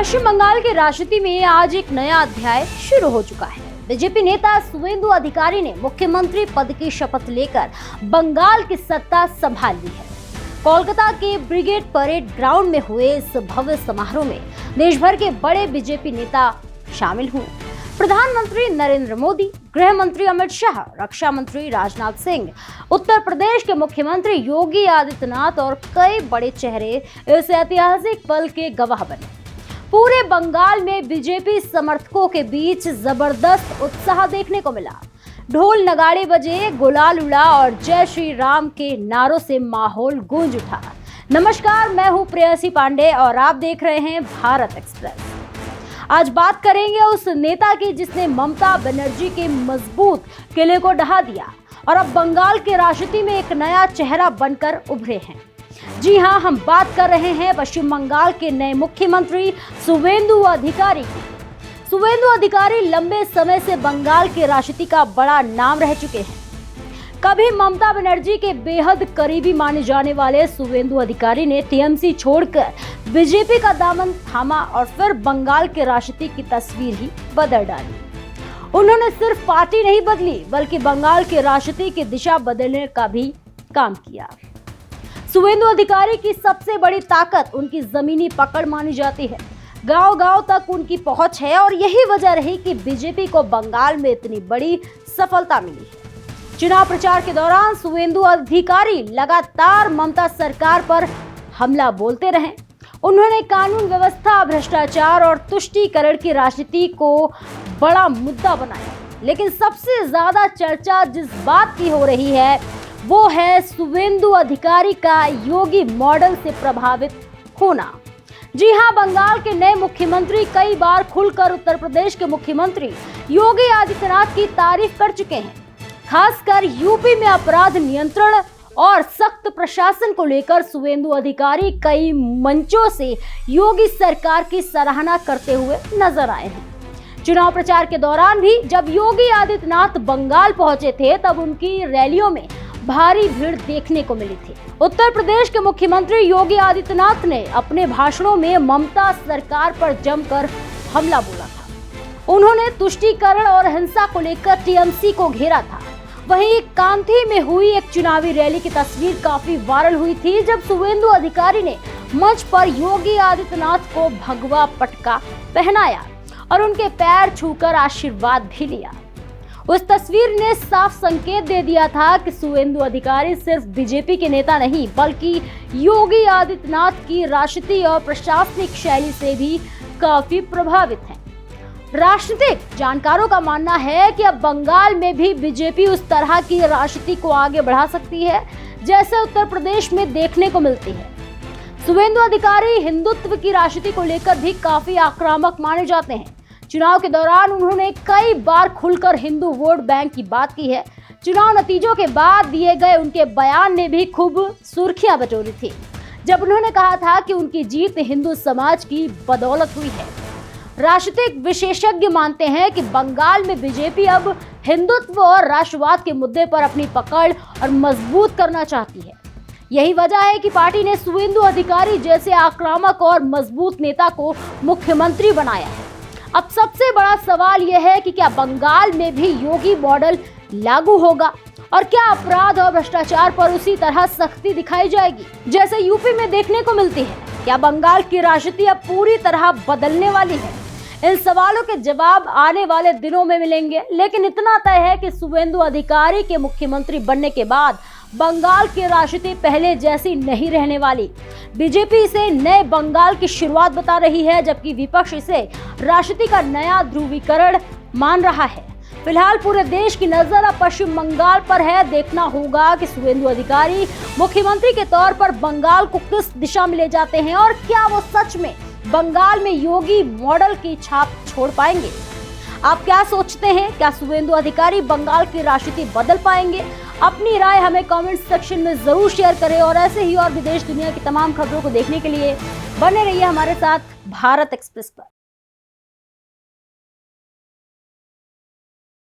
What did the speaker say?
पश्चिम बंगाल की राजनीति में आज एक नया अध्याय शुरू हो चुका है। बीजेपी नेता शुवेंदु अधिकारी ने मुख्यमंत्री पद की शपथ लेकर बंगाल की सत्ता संभाल ली है। कोलकाता के ब्रिगेड परेड ग्राउंड में हुए इस भव्य समारोह में देश भर के बड़े बीजेपी नेता शामिल हुए। प्रधानमंत्री नरेंद्र मोदी, गृह मंत्री अमित शाह, रक्षा मंत्री राजनाथ सिंह, उत्तर प्रदेश के मुख्यमंत्री योगी आदित्यनाथ और कई बड़े चेहरे इस ऐतिहासिक पल के गवाह बने। पूरे बंगाल में बीजेपी समर्थकों के बीच जबरदस्त उत्साह देखने को मिला। ढोल नगाड़े बजे, गुलाल उड़ा और जय श्री राम के नारों से माहौल गूंज उठा। नमस्कार, मैं हूं प्रेयसी पांडे और आप देख रहे हैं भारत एक्सप्रेस। आज बात करेंगे उस नेता की जिसने ममता बनर्जी के मजबूत किले को ढहा दिया और अब बंगाल की राजनीति में एक नया चेहरा बनकर उभरे हैं। जी हां, हम बात कर रहे हैं पश्चिम बंगाल के नए मुख्यमंत्री शुवेंदु अधिकारी की। शुवेंदु अधिकारी लंबे समय से बंगाल की राजनीति का बड़ा नाम रह चुके हैं। कभी ममता बनर्जी के बेहद करीबी माने जाने वाले शुवेंदु अधिकारी ने टीएमसी छोड़कर बीजेपी का दामन थामा और फिर बंगाल की राजनीति की तस्वीर ही बदल डाली। उन्होंने सिर्फ पार्टी नहीं बदली बल्कि बंगाल की राजनीति की दिशा बदलने का भी काम किया। शुवेंदु अधिकारी की सबसे बड़ी ताकत उनकी जमीनी पकड़ मानी जाती है। गांव-गांव तक उनकी पहुंच है और यही वजह रही कि बीजेपी को बंगाल में इतनी बड़ी सफलता मिली है। चुनाव प्रचार के दौरान शुवेंदु अधिकारी लगातार ममता सरकार पर हमला बोलते रहे। उन्होंने कानून व्यवस्था, भ्रष्टाचार और तुष्टीकरण की राजनीति को बड़ा मुद्दा बनाया। लेकिन सबसे ज्यादा चर्चा जिस बात की हो रही है वो है शुवेंदु अधिकारी का योगी मॉडल से प्रभावित होना। जी हां, बंगाल के नए मुख्यमंत्री कई बार खुलकर उत्तर प्रदेश के मुख्यमंत्री योगी आदित्यनाथ की तारीफ कर चुके हैं। खासकर यूपी में अपराध नियंत्रण और सख्त प्रशासन को लेकर शुवेंदु अधिकारी कई मंचों से योगी सरकार की सराहना करते हुए नजर आए हैं। चुनाव प्रचार के दौरान भी जब योगी आदित्यनाथ बंगाल पहुंचे थे तब उनकी रैलियों में भारी भीड़ देखने को मिली थी। उत्तर प्रदेश के मुख्यमंत्री योगी आदित्यनाथ ने अपने भाषणों में ममता सरकार पर जमकर हमला बोला था। उन्होंने तुष्टीकरण और हिंसा को लेकर टीएमसी को घेरा था। वहीं कांथी में हुई एक चुनावी रैली की तस्वीर काफी वायरल हुई थी जब शुवेंदु अधिकारी ने मंच पर योगी आदित्यनाथ को भगवा पटका पहनाया और उनके पैर छूकर आशीर्वाद भी लिया। उस तस्वीर ने साफ संकेत दे दिया था कि शुवेंदु अधिकारी सिर्फ बीजेपी के नेता नहीं बल्कि योगी आदित्यनाथ की राजनीति और प्रशासनिक शैली से भी काफी प्रभावित हैं। राजनीतिक जानकारों का मानना है कि अब बंगाल में भी बीजेपी उस तरह की राजनीति को आगे बढ़ा सकती है जैसे उत्तर प्रदेश में देखने को मिलती है। शुवेंदु अधिकारी हिंदुत्व की राजनीति को लेकर भी काफी आक्रामक माने जाते हैं। चुनाव के दौरान उन्होंने कई बार खुलकर हिंदू वोट बैंक की बात की है। चुनाव नतीजों के बाद दिए गए उनके बयान ने भी खूब सुर्खियां बटोरी थी जब उन्होंने कहा था कि उनकी जीत हिंदू समाज की बदौलत हुई है। राजनीतिक विशेषज्ञ मानते हैं कि बंगाल में बीजेपी अब हिंदुत्व और राष्ट्रवाद के मुद्दे पर अपनी पकड़ और मजबूत करना चाहती है। यही वजह है कि पार्टी ने शुवेंदु अधिकारी जैसे आक्रामक और मजबूत नेता को मुख्यमंत्री बनाया है। अब सबसे बड़ा सवाल यह है कि क्या बंगाल में भी योगी मॉडल लागू होगा और क्या अपराध और भ्रष्टाचार पर उसी तरह सख्ती दिखाई जाएगी जैसे यूपी में देखने को मिलती है। क्या बंगाल की राजनीति अब पूरी तरह बदलने वाली है? इन सवालों के जवाब आने वाले दिनों में मिलेंगे, लेकिन इतना तय है कि शुवेंदु अधिकारी के मुख्यमंत्री बनने के बाद बंगाल की राजनीति पहले जैसी नहीं रहने वाली। बीजेपी इसे नए बंगाल की शुरुआत बता रही है जबकि विपक्ष इसे राजनीति का नया ध्रुवीकरण मान रहा है। फिलहाल पूरे देश की नजर अब पश्चिम बंगाल पर है। देखना होगा कि शुवेंदु अधिकारी मुख्यमंत्री के तौर पर बंगाल को किस दिशा में ले जाते हैं और क्या वो सच में बंगाल में योगी मॉडल की छाप छोड़ पाएंगे। आप क्या सोचते हैं? क्या शुवेंदु अधिकारी बंगाल की राजनीति बदल पाएंगे? अपनी राय हमें कमेंट सेक्शन में जरूर शेयर करें और ऐसे ही और विदेश दुनिया की तमाम खबरों को देखने के लिए बने रहिए हमारे साथ भारत एक्सप्रेस पर।